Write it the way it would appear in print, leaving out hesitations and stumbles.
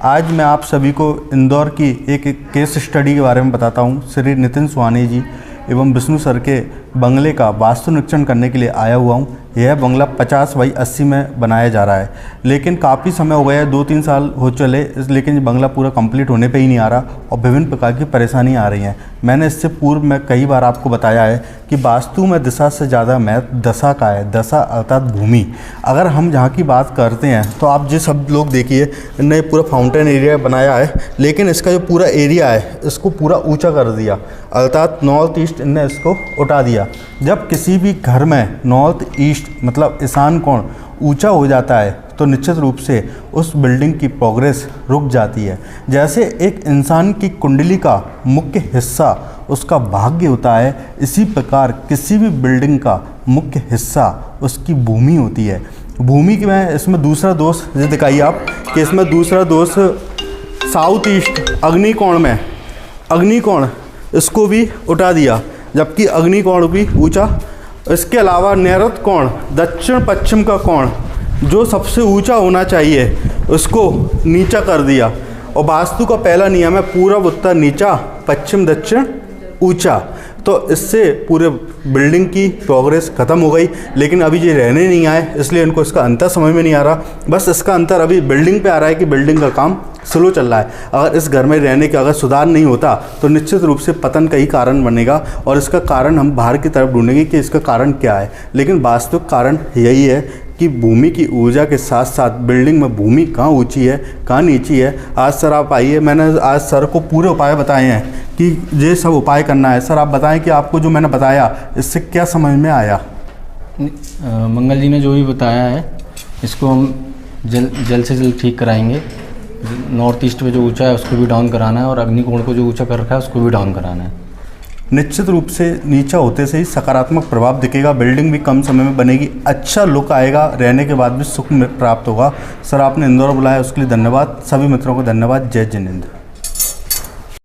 आज मैं आप सभी को इंदौर की एक केस स्टडी के बारे में बताता हूं। श्री नितिन सुहानी जी एवं विष्णु सर के बंगले का वास्तु निरीक्षण करने के लिए आया हुआ हूं। यह बंगला 50 बाई 80 में बनाया जा रहा है, लेकिन काफ़ी समय हो गया है, 2-3 साल हो चले, लेकिन ये बंगला पूरा कंप्लीट होने पे ही नहीं आ रहा और विभिन्न प्रकार की परेशानी आ रही हैं। मैंने इससे पूर्व में कई बार आपको बताया है कि वास्तु में दिशा से ज़्यादा महत्व दशा का है। दशा अर्थात भूमि। अगर हम जहाँ की बात करते हैं तो आप जो सब लोग देखिए, इन्होंने पूरा फाउंटेन एरिया बनाया है, लेकिन इसका जो पूरा एरिया है इसको पूरा ऊँचा कर दिया, अर्थात नॉर्थ ईस्ट इनने इसको उठा दिया। जब किसी भी घर में नॉर्थ ईस्ट मतलब ईशान कोण ऊंचा हो जाता है तो निश्चित रूप से उस बिल्डिंग की प्रोग्रेस रुक जाती है। जैसे एक इंसान की कुंडली का मुख्य हिस्सा उसका भाग्य होता है, इसी प्रकार किसी भी बिल्डिंग का मुख्य हिस्सा उसकी भूमि होती है। भूमि की मैं इसमें दूसरा दोष ये दिखाइए आप कि इसमें दूसरा दोष साउथ ईस्ट अग्निकोण में अग्निकोण इसको भी उठा दिया, जबकि अग्निकोण भी ऊंचा। इसके अलावा नैऋत्य कोण दक्षिण पश्चिम का कोण जो सबसे ऊंचा होना चाहिए उसको नीचा कर दिया। और वास्तु का पहला नियम है पूर्व उत्तर नीचा, पश्चिम दक्षिण ऊंचा। तो इससे पूरे बिल्डिंग की प्रोग्रेस ख़त्म हो गई, लेकिन अभी ये रहने नहीं आए, इसलिए इनको इसका अंतर समझ में नहीं आ रहा। बस इसका अंतर अभी बिल्डिंग पे आ रहा है कि बिल्डिंग का काम स्लो चल रहा है। अगर इस घर में रहने का अगर सुधार नहीं होता तो निश्चित रूप से पतन का ही कारण बनेगा, और इसका कारण हम बाहर की तरफ ढूंढेंगे कि इसका कारण क्या है। लेकिन वास्तविक कारण यही है कि भूमि की ऊर्जा के साथ साथ बिल्डिंग में भूमि कहाँ ऊंची है कहाँ नीची है। आज सर आप आइए, मैंने आज सर को पूरे उपाय बताए हैं कि ये सब उपाय करना है। सर आप बताएं कि आपको जो मैंने बताया इससे क्या समझ में आया। मंगल जी ने जो भी बताया है इसको हम जल्द से जल्द ठीक कराएंगे। नॉर्थ ईस्ट में जो ऊंचा है उसको भी डाउन कराना है, और अग्निकोण को जो ऊंचा कर रखा है उसको भी डाउन कराना है। निश्चित रूप से नीचा होते से ही सकारात्मक प्रभाव दिखेगा, बिल्डिंग भी कम समय में बनेगी, अच्छा लुक आएगा, रहने के बाद भी सुख प्राप्त होगा। सर आपने इंदौर बुलाया उसके लिए धन्यवाद। सभी मित्रों को धन्यवाद। जय जिनेंद्र।